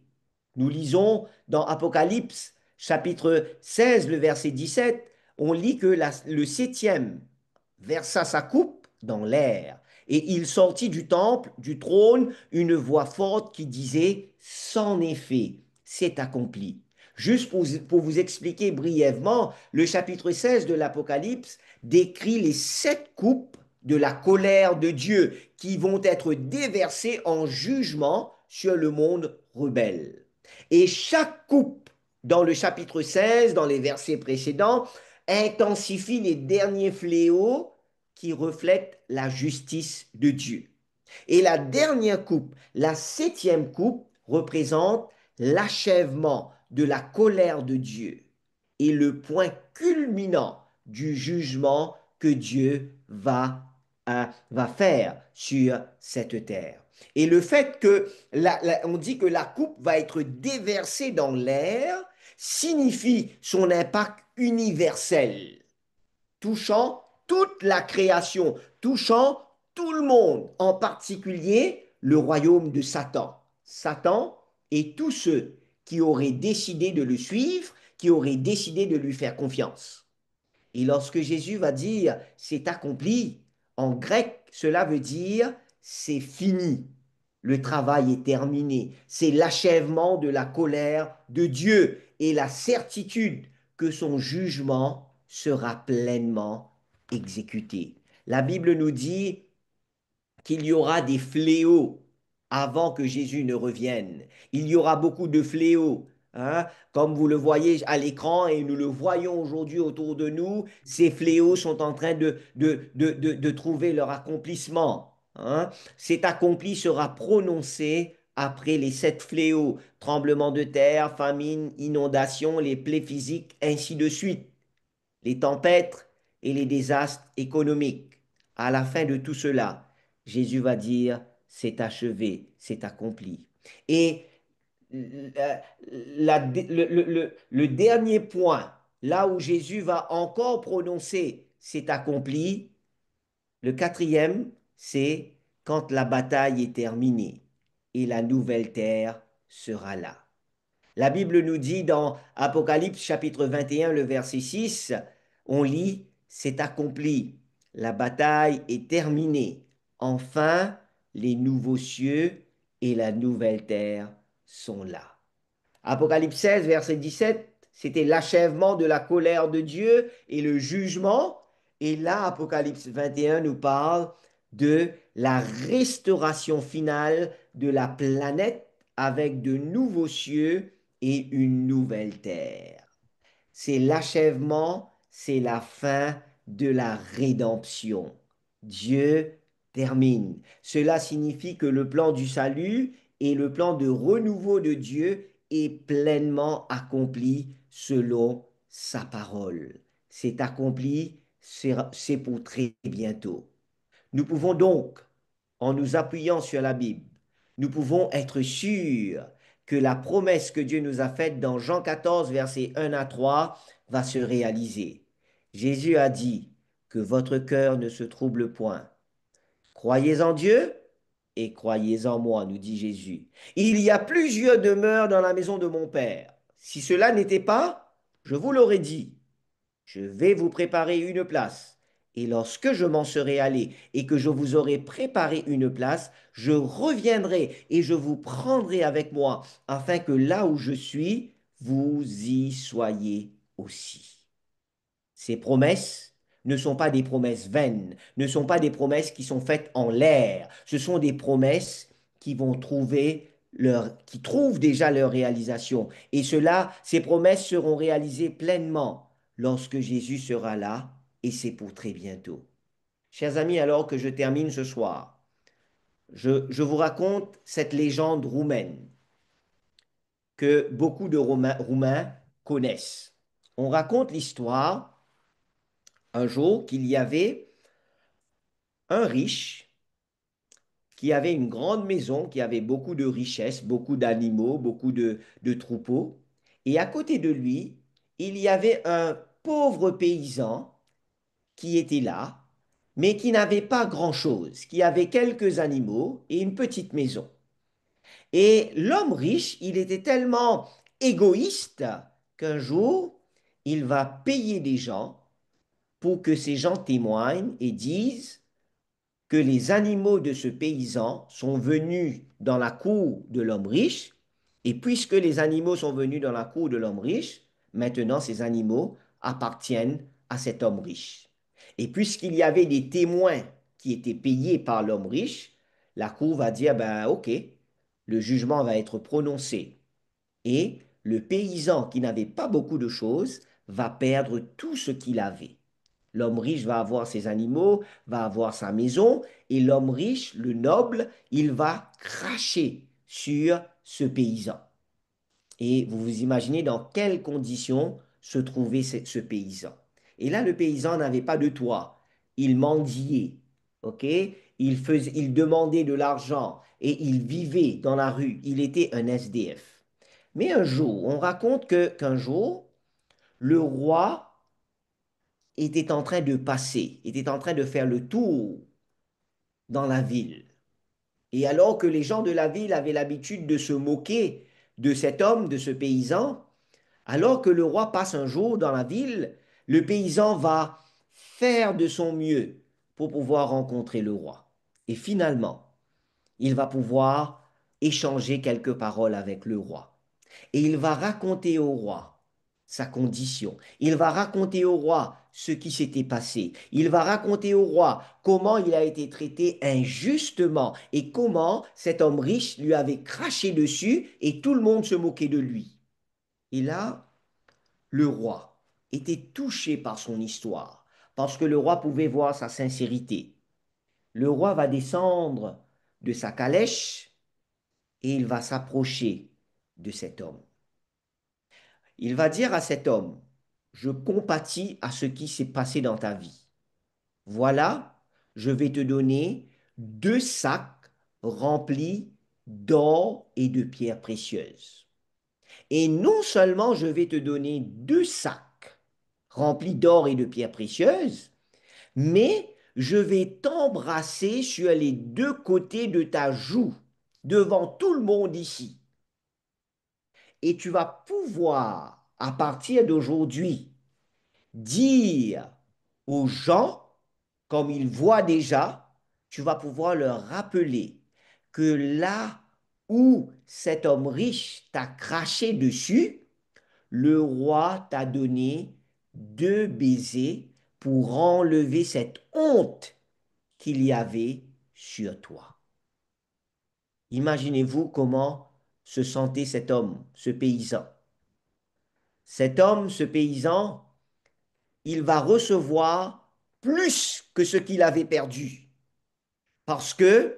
Nous lisons dans Apocalypse chapitre 16, le verset 17, on lit que le septième versa sa coupe dans l'air. Et il sortit du temple, du trône, une voix forte qui disait, c'en est fait, c'est accompli. Juste pour vous expliquer brièvement, le chapitre 16 de l'Apocalypse décrit les 7 coupes de la colère de Dieu qui vont être déversées en jugement sur le monde rebelle. Et chaque coupe dans le chapitre 16, dans les versets précédents, intensifie les derniers fléaux qui reflètent la justice de Dieu. Et la dernière coupe, la septième coupe, représente l'achèvement de la colère de Dieu et le point culminant du jugement que Dieu va faire sur cette terre. Et le fait que on dit que la coupe va être déversée dans l'air signifie son impact universel, touchant toute la création, touchant tout le monde, en particulier le royaume de Satan. Satan et tous ceux qui auraient décidé de le suivre, qui auraient décidé de lui faire confiance. Et lorsque Jésus va dire c'est accompli, en grec, cela veut dire c'est fini. Le travail est terminé. C'est l'achèvement de la colère de Dieu et la certitude que son jugement sera pleinement exécuté. La Bible nous dit qu'il y aura des fléaux avant que Jésus ne revienne. Il y aura beaucoup de fléaux, hein, comme vous le voyez à l'écran et nous le voyons aujourd'hui autour de nous. Ces fléaux sont en train de trouver leur accomplissement, hein. Cet accompli sera prononcé après les 7 fléaux, tremblements de terre, famine, inondations, les plaies physiques, ainsi de suite, les tempêtes et les désastres économiques. À la fin de tout cela, Jésus va dire, c'est achevé, c'est accompli. Et le dernier point, là où Jésus va encore prononcer, c'est accompli, le quatrième, c'est quand la bataille est terminée et la nouvelle terre sera là. La Bible nous dit dans Apocalypse chapitre 21, le verset 6, on lit, c'est accompli, la bataille est terminée. Enfin, les nouveaux cieux et la nouvelle terre sont là. Apocalypse 16, verset 17, c'était l'achèvement de la colère de Dieu et le jugement. Et là, Apocalypse 21 nous parle de la restauration finale de la planète avec de nouveaux cieux et une nouvelle terre. C'est l'achèvement, c'est la fin de la rédemption. Dieu termine. Cela signifie que le plan du salut et le plan de renouveau de Dieu est pleinement accompli selon sa parole. C'est accompli, c'est pour très bientôt. Nous pouvons donc, en nous appuyant sur la Bible, nous pouvons être sûrs que la promesse que Dieu nous a faite dans Jean 14, versets 1 à 3, va se réaliser. Jésus a dit que votre cœur ne se trouble point. Croyez en Dieu et croyez en moi, nous dit Jésus. Il y a plusieurs demeures dans la maison de mon Père. Si cela n'était pas, je vous l'aurais dit. Je vais vous préparer une place. Et lorsque je m'en serai allé et que je vous aurai préparé une place, je reviendrai et je vous prendrai avec moi, afin que là où je suis, vous y soyez aussi. Ces promesses ne sont pas des promesses vaines, ne sont pas des promesses qui sont faites en l'air. Ce sont des promesses qui vont qui trouvent déjà leur réalisation. Et ces promesses seront réalisées pleinement lorsque Jésus sera là, et c'est pour très bientôt. Chers amis, alors que je termine ce soir, je vous raconte cette légende roumaine que beaucoup de Roumains connaissent. On raconte l'histoire un jour qu'il y avait un riche qui avait une grande maison, qui avait beaucoup de richesses, beaucoup d'animaux, beaucoup de troupeaux. Et à côté de lui, il y avait un pauvre paysan qui était là, mais qui n'avait pas grand-chose, qui avait quelques animaux et une petite maison. Et l'homme riche, il était tellement égoïste qu'un jour, il va payer des gens pour que ces gens témoignent et disent que les animaux de ce paysan sont venus dans la cour de l'homme riche, et puisque les animaux sont venus dans la cour de l'homme riche, maintenant ces animaux appartiennent à cet homme riche. Et puisqu'il y avait des témoins qui étaient payés par l'homme riche, la cour va dire, ben ok, le jugement va être prononcé. Et le paysan qui n'avait pas beaucoup de choses va perdre tout ce qu'il avait. L'homme riche va avoir ses animaux, va avoir sa maison, et l'homme riche, le noble, il va cracher sur ce paysan. Et vous vous imaginez dans quelles conditions se trouvait ce paysan. Et là, le paysan n'avait pas de toit. Il mendiait, ok? Il demandait de l'argent et il vivait dans la rue. Il était un SDF. Mais un jour, on raconte qu'un jour, le roi était en train de passer, était en train de faire le tour dans la ville. Et alors que les gens de la ville avaient l'habitude de se moquer de cet homme, de ce paysan, alors que le roi passe un jour dans la ville, le paysan va faire de son mieux pour pouvoir rencontrer le roi. Et finalement, il va pouvoir échanger quelques paroles avec le roi. Et il va raconter au roi sa condition. Il va raconter au roi ce qui s'était passé. Il va raconter au roi comment il a été traité injustement et comment cet homme riche lui avait craché dessus et tout le monde se moquait de lui. Et là, le roi était touché par son histoire parce que le roi pouvait voir sa sincérité. Le roi va descendre de sa calèche et il va s'approcher de cet homme. Il va dire à cet homme, je compatis à ce qui s'est passé dans ta vie. Voilà, je vais te donner 2 sacs remplis d'or et de pierres précieuses. Et non seulement je vais te donner 2 sacs remplis d'or et de pierres précieuses, mais je vais t'embrasser sur les 2 côtés de ta joue, devant tout le monde ici. Et tu vas pouvoir, à partir d'aujourd'hui, dire aux gens, comme ils voient déjà, tu vas pouvoir leur rappeler que là où cet homme riche t'a craché dessus, le roi t'a donné 2 baisers pour enlever cette honte qu'il y avait sur toi. Imaginez-vous comment se sentait cet homme, ce paysan. Cet homme, ce paysan, il va recevoir plus que ce qu'il avait perdu. Parce que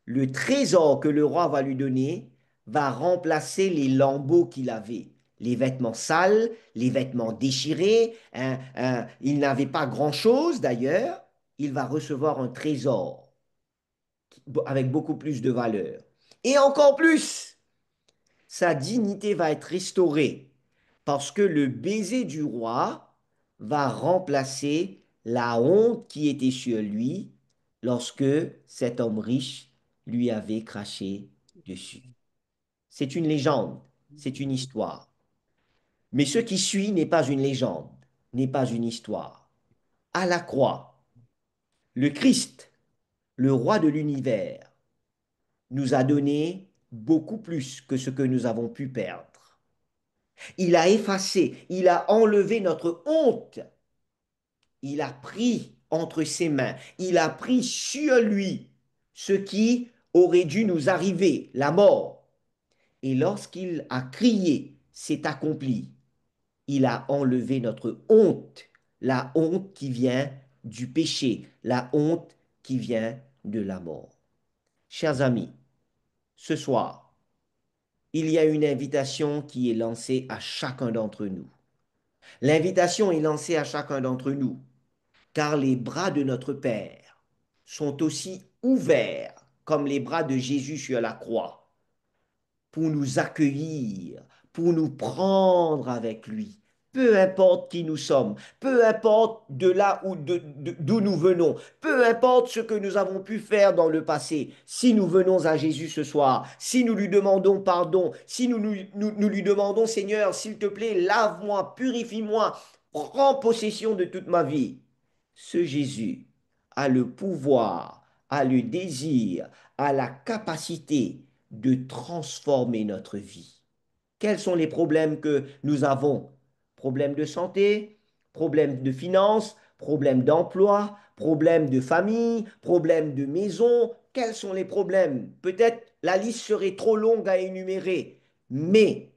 le trésor que le roi va lui donner va remplacer les lambeaux qu'il avait. Les vêtements sales, les vêtements déchirés. Il n'avait pas grand-chose d'ailleurs. Il va recevoir un trésor avec beaucoup plus de valeur. Et encore plus, sa dignité va être restaurée parce que le baiser du roi va remplacer la honte qui était sur lui lorsque cet homme riche lui avait craché dessus. C'est une légende, c'est une histoire. Mais ce qui suit n'est pas une légende, n'est pas une histoire. À la croix, le Christ, le roi de l'univers, nous a donné beaucoup plus que ce que nous avons pu perdre. Il a effacé, il a enlevé notre honte. Il a pris entre ses mains, il a pris sur lui ce qui aurait dû nous arriver, la mort. Et lorsqu'il a crié, c'est accompli, il a enlevé notre honte, la honte qui vient du péché, la honte qui vient de la mort. Chers amis, ce soir, il y a une invitation qui est lancée à chacun d'entre nous. L'invitation est lancée à chacun d'entre nous, car les bras de notre Père sont aussi ouverts comme les bras de Jésus sur la croix pour nous accueillir, pour nous prendre avec lui. Peu importe qui nous sommes, peu importe de là où d'où nous venons, peu importe ce que nous avons pu faire dans le passé, si nous venons à Jésus ce soir, si nous lui demandons pardon, si nous lui demandons, Seigneur, s'il te plaît, lave-moi, purifie-moi, prends possession de toute ma vie, ce Jésus a le pouvoir, a le désir, a la capacité de transformer notre vie. Quels sont les problèmes que nous avons? Problèmes de santé, problèmes de finances, problèmes d'emploi, problèmes de famille, problèmes de maison. Quels sont les problèmes? Peut-être la liste serait trop longue à énumérer, mais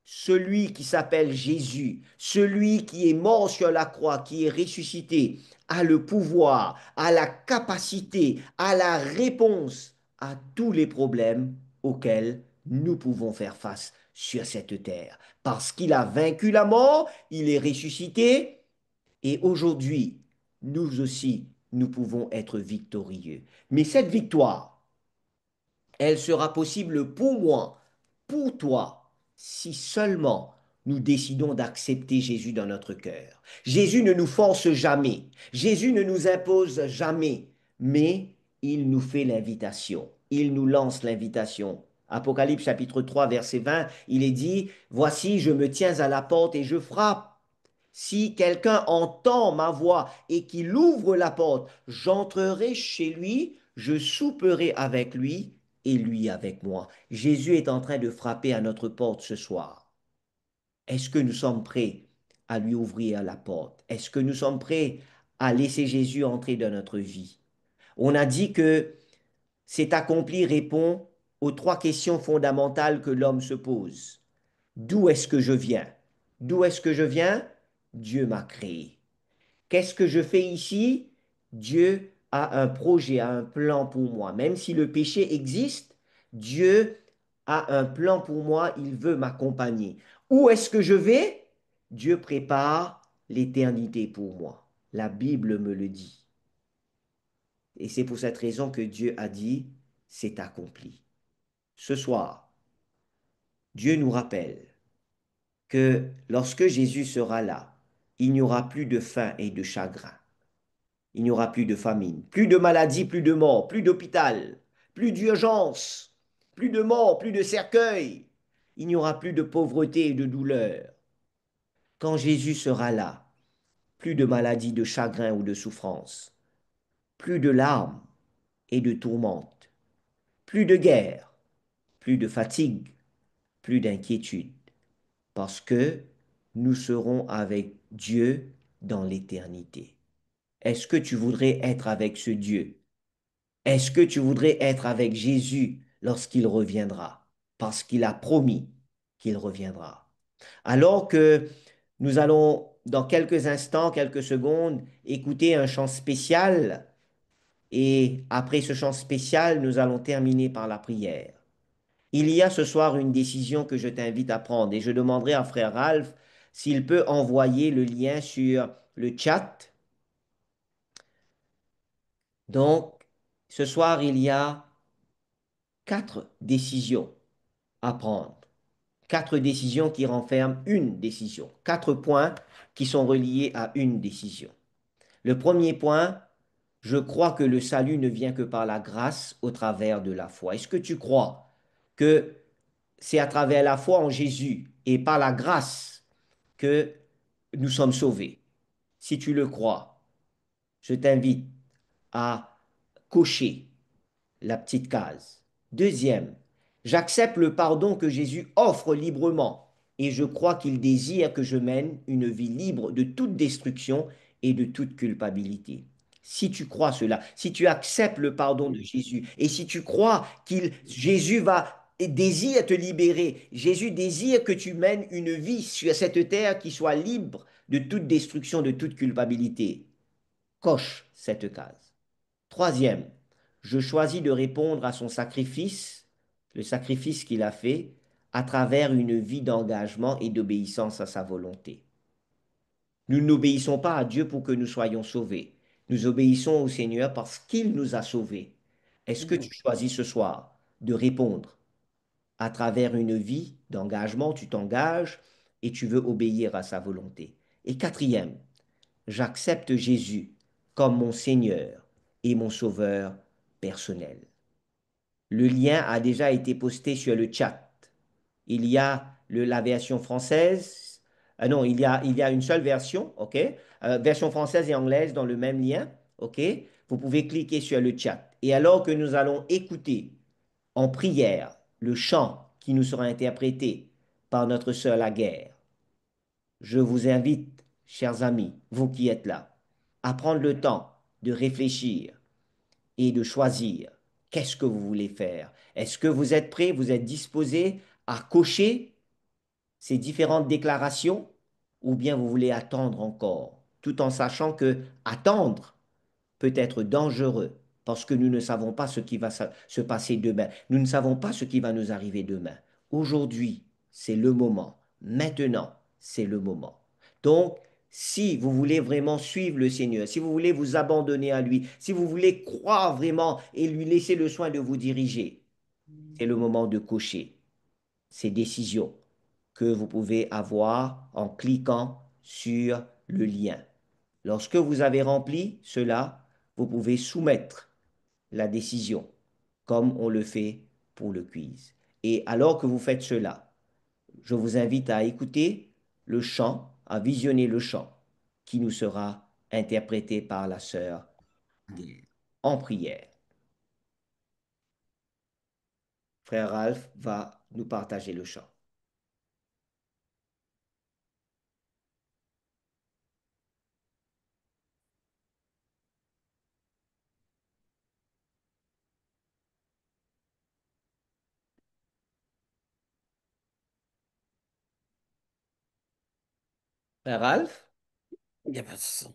celui qui s'appelle Jésus, celui qui est mort sur la croix, qui est ressuscité, a le pouvoir, a la capacité, a la réponse à tous les problèmes auxquels nous pouvons faire face sur cette terre. Parce qu'il a vaincu la mort, il est ressuscité, et aujourd'hui, nous aussi, nous pouvons être victorieux. Mais cette victoire, elle sera possible pour moi, pour toi, si seulement nous décidons d'accepter Jésus dans notre cœur. Jésus ne nous force jamais, Jésus ne nous impose jamais, mais il nous fait l'invitation, il nous lance l'invitation. Apocalypse chapitre 3, verset 20, il est dit, voici, je me tiens à la porte et je frappe. Si quelqu'un entend ma voix et qu'il ouvre la porte, j'entrerai chez lui, je souperai avec lui et lui avec moi. Jésus est en train de frapper à notre porte ce soir. Est-ce que nous sommes prêts à lui ouvrir la porte? Est-ce que nous sommes prêts à laisser Jésus entrer dans notre vie? On a dit que c'est accompli répond aux trois questions fondamentales que l'homme se pose. D'où est-ce que je viens? D'où est-ce que je viens? Dieu m'a créé. Qu'est-ce que je fais ici? Dieu a un projet, a un plan pour moi. Même si le péché existe, Dieu a un plan pour moi, il veut m'accompagner. Où est-ce que je vais? Dieu prépare l'éternité pour moi. La Bible me le dit. Et c'est pour cette raison que Dieu a dit, c'est accompli. Ce soir, Dieu nous rappelle que lorsque Jésus sera là, il n'y aura plus de faim et de chagrin. Il n'y aura plus de famine, plus de maladie, plus de mort, plus d'hôpital, plus d'urgence, plus de mort, plus de cercueil. Il n'y aura plus de pauvreté et de douleur. Quand Jésus sera là, plus de maladie, de chagrin ou de souffrance, plus de larmes et de tourmentes, plus de guerre, plus de fatigue, plus d'inquiétude, parce que nous serons avec Dieu dans l'éternité. Est-ce que tu voudrais être avec ce Dieu? Est-ce que tu voudrais être avec Jésus lorsqu'il reviendra? Parce qu'il a promis qu'il reviendra. Alors que nous allons, dans quelques instants, quelques secondes, écouter un chant spécial et après ce chant spécial, nous allons terminer par la prière. Il y a ce soir une décision que je t'invite à prendre et je demanderai à frère Ralph s'il peut envoyer le lien sur le chat. Donc, ce soir, il y a 4 décisions à prendre. 4 décisions qui renferment une décision. 4 points qui sont reliés à une décision. Le premier point, je crois que le salut ne vient que par la grâce au travers de la foi. Est-ce que tu crois que c'est à travers la foi en Jésus et par la grâce que nous sommes sauvés? Si tu le crois, je t'invite à cocher la petite case. Deuxième, j'accepte le pardon que Jésus offre librement et je crois qu'il désire que je mène une vie libre de toute destruction et de toute culpabilité. Si tu crois cela, si tu acceptes le pardon de Jésus et si tu crois qu'il Jésus va et désire te libérer, Jésus désire que tu mènes une vie sur cette terre qui soit libre de toute destruction, de toute culpabilité. Coche cette case. Troisième, je choisis de répondre à son sacrifice, le sacrifice qu'il a fait, à travers une vie d'engagement et d'obéissance à sa volonté. Nous n'obéissons pas à Dieu pour que nous soyons sauvés. Nous obéissons au Seigneur parce qu'il nous a sauvés. Est-ce que tu choisis ce soir de répondre à travers une vie d'engagement, tu t'engages et tu veux obéir à sa volonté? Et quatrième, j'accepte Jésus comme mon Seigneur et mon Sauveur personnel. Le lien a déjà été posté sur le chat. Il y a la version française. Non, il y a une seule version, OK? Version française et anglaise dans le même lien, OK? Vous pouvez cliquer sur le chat. Et alors que nous allons écouter en prière le chant qui nous sera interprété par notre sœur Laguerre, je vous invite, chers amis, vous qui êtes là, à prendre le temps de réfléchir et de choisir qu'est-ce que vous voulez faire. Est-ce que vous êtes prêt, vous êtes disposé à cocher ces différentes déclarations ou bien vous voulez attendre encore, tout en sachant que attendre peut être dangereux parce que nous ne savons pas ce qui va se passer demain. Nous ne savons pas ce qui va nous arriver demain. Aujourd'hui, c'est le moment. Maintenant, c'est le moment. Donc, si vous voulez vraiment suivre le Seigneur, si vous voulez vous abandonner à lui, si vous voulez croire vraiment et lui laisser le soin de vous diriger, c'est le moment de cocher ces décisions que vous pouvez avoir en cliquant sur le lien. Lorsque vous avez rempli cela, vous pouvez soumettre la décision, comme on le fait pour le quiz. Et alors que vous faites cela, je vous invite à écouter le chant, à visionner le chant qui nous sera interprété par la sœur en prière. Frère Ralph va nous partager le chant. Ralph, Il n'y a pas de son.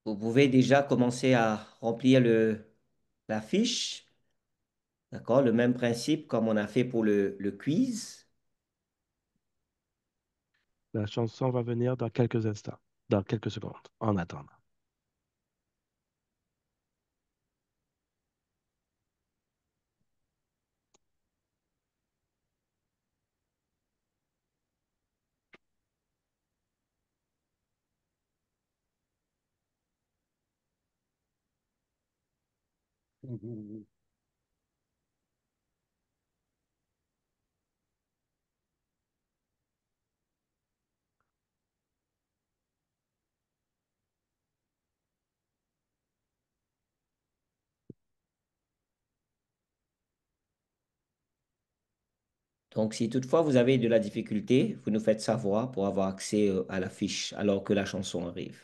vous pouvez déjà commencer à remplir la fiche. D'accord? Le même principe comme on a fait pour le quiz. La chanson va venir dans quelques instants, dans quelques secondes, en attendant. Mhm. Donc, si toutefois vous avez de la difficulté, vous nous faites savoir pour avoir accès à la fiche alors que la chanson arrive.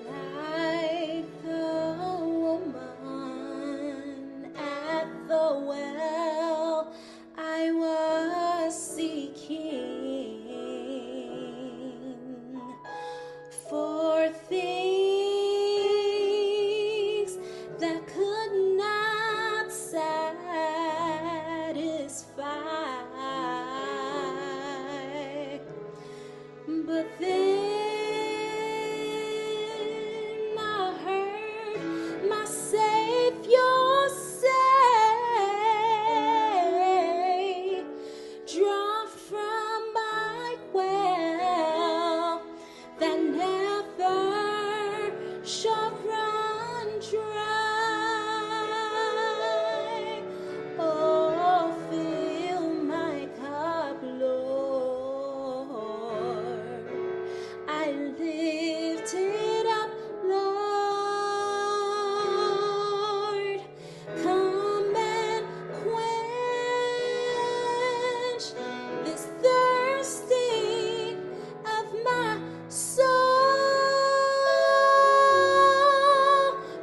Like the woman at the well, I was seeking for things that could not satisfy. But then I heard my Savior say, draw from my well that never shall run dry. Oh, fill my cup, Lord. I lift it up, Lord. Come and quench this thirsting of my soul.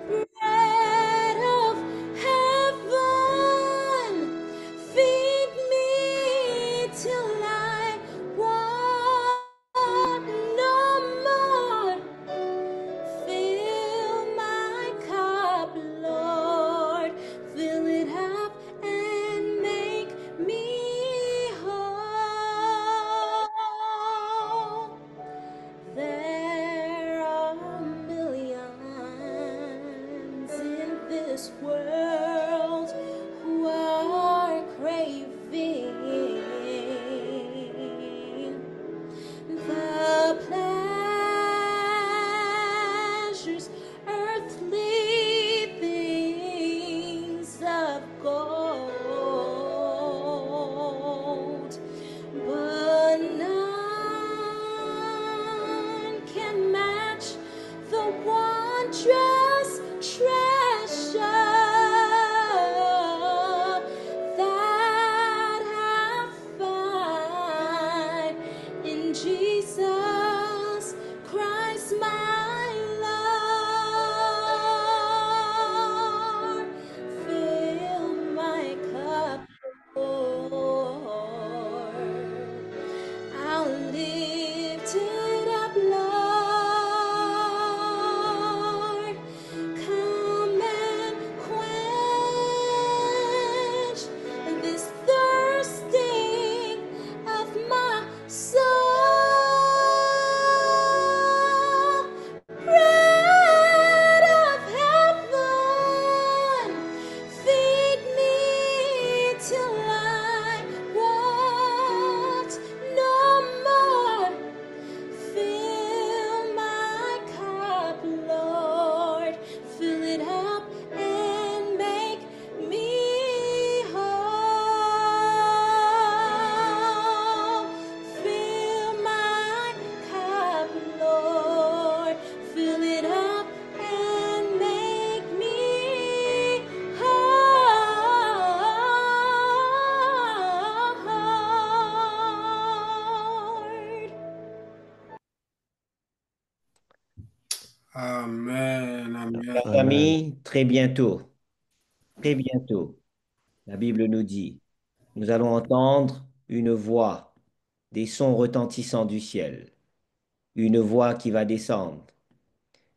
Bread of heaven, feed me till I want no more. Fill my cup, Lord. Fill it up and make me whole. There are millions in this world who are craving the pleasures, earthly things of gold, but none can match the wondrous treasure that I find in Jesus Christ, my Lord. Fill my cup, Lord. I'll lift it up, Lord. Come Amen. Amen. Chers Amen. amis, très bientôt, la Bible nous dit, nous allons entendre une voix, des sons retentissants du ciel, une voix qui va descendre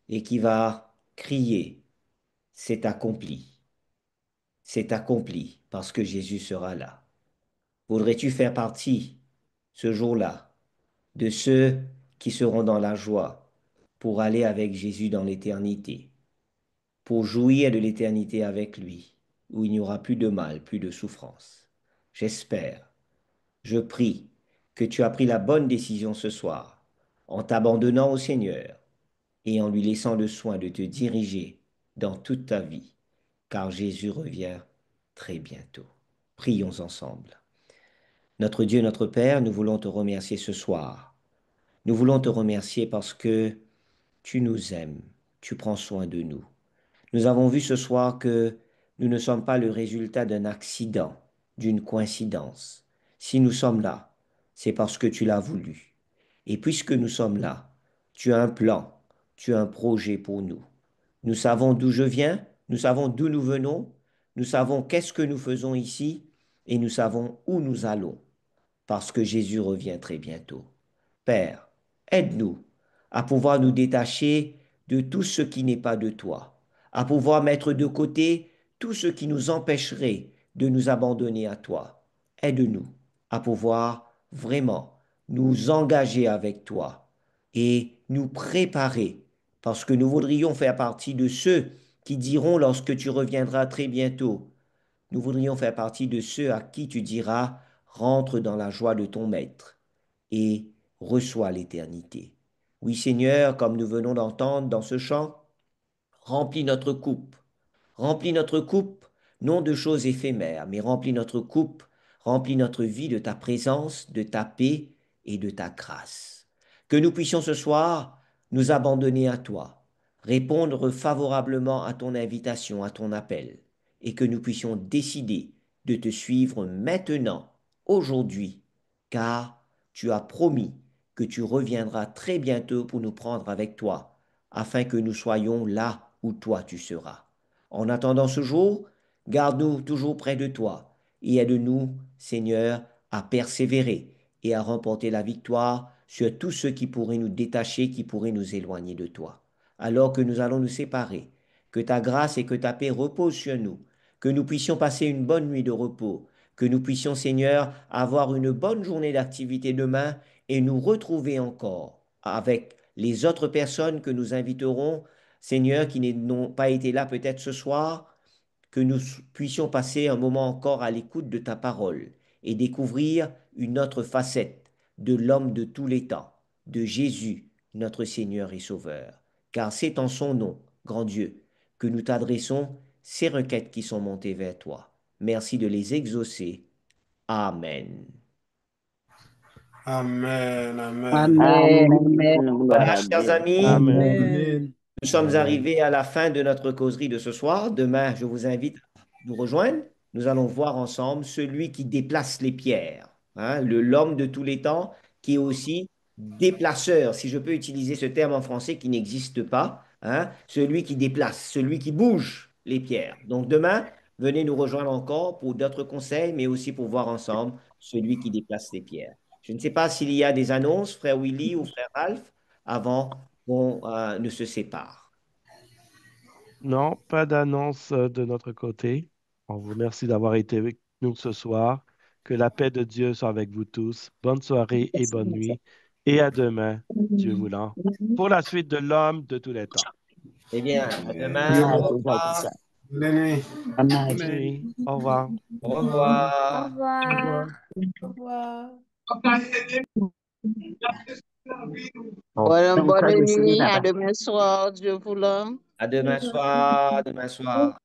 et qui va crier, c'est accompli, c'est accompli, parce que Jésus sera là. Voudrais-tu faire partie, ce jour-là, de ceux qui seront dans la joie pour aller avec Jésus dans l'éternité, pour jouir de l'éternité avec lui, où il n'y aura plus de mal, plus de souffrance? J'espère, je prie que tu as pris la bonne décision ce soir en t'abandonnant au Seigneur et en lui laissant le soin de te diriger dans toute ta vie, car Jésus revient très bientôt. Prions ensemble. Notre Dieu, notre Père, nous voulons te remercier ce soir. Nous voulons te remercier parce que tu nous aimes, tu prends soin de nous. Nous avons vu ce soir que nous ne sommes pas le résultat d'un accident, d'une coïncidence. Si nous sommes là, c'est parce que tu l'as voulu. Et puisque nous sommes là, tu as un plan, tu as un projet pour nous. Nous savons d'où je viens, nous savons d'où nous venons, nous savons qu'est-ce que nous faisons ici et nous savons où nous allons parce que Jésus revient très bientôt. Père, aide-nous à pouvoir nous détacher de tout ce qui n'est pas de toi, à pouvoir mettre de côté tout ce qui nous empêcherait de nous abandonner à toi. Aide-nous à pouvoir vraiment nous engager avec toi et nous préparer, parce que nous voudrions faire partie de ceux qui diront lorsque tu reviendras très bientôt, nous voudrions faire partie de ceux à qui tu diras, rentre dans la joie de ton maître et reçois l'éternité. Oui, Seigneur, comme nous venons d'entendre dans ce chant, remplis notre coupe. Remplis notre coupe, non de choses éphémères, mais remplis notre coupe, remplis notre vie de ta présence, de ta paix et de ta grâce. Que nous puissions ce soir nous abandonner à toi, répondre favorablement à ton invitation, à ton appel, et que nous puissions décider de te suivre maintenant, aujourd'hui, car tu as promis que tu reviendras très bientôt pour nous prendre avec toi, afin que nous soyons là où toi tu seras. En attendant ce jour, garde-nous toujours près de toi et aide-nous, Seigneur, à persévérer et à remporter la victoire sur tous ceux qui pourraient nous détacher, qui pourraient nous éloigner de toi. Alors que nous allons nous séparer, que ta grâce et que ta paix reposent sur nous, que nous puissions passer une bonne nuit de repos, que nous puissions, Seigneur, avoir une bonne journée d'activité demain et nous retrouver encore avec les autres personnes que nous inviterons, Seigneur, qui n'ont pas été là peut-être ce soir, que nous puissions passer un moment encore à l'écoute de ta parole et découvrir une autre facette de l'homme de tous les temps, de Jésus, notre Seigneur et Sauveur. Car c'est en son nom, grand Dieu, que nous t'adressons ces requêtes qui sont montées vers toi. Merci de les exaucer. Amen. Amen. Amen. Amen. Amen. Amen. Gloire Voilà, à chers Dieu. amis, Amen. Amen. nous sommes Amen. arrivés à la fin de notre causerie de ce soir. Demain, je vous invite à nous rejoindre. Nous allons voir ensemble celui qui déplace les pierres, hein, l'homme de tous les temps, qui est aussi déplaceur, si je peux utiliser ce terme en français qui n'existe pas, hein, celui qui déplace, celui qui bouge les pierres. Donc demain, venez nous rejoindre encore pour d'autres conseils, mais aussi pour voir ensemble celui qui déplace les pierres. Je ne sais pas s'il y a des annonces, frère Willy ou frère Ralph, avant qu'on ne se sépare. Non, pas d'annonce de notre côté. On vous remercie d'avoir été avec nous ce soir. Que la paix de Dieu soit avec vous tous. Bonne soirée et bonne nuit. Et à demain, Dieu voulant, pour la suite de l'homme de tous les temps. Eh bien, à demain. Amen. Au Déjà dit ça. revoir. Bonne nuit. Amen. Bonne nuit. Au revoir. Au Au revoir. revoir. Au revoir. Donc, Bonne je suis nuit, à là-bas. demain soir, Dieu voulant. À demain soir. À demain soir.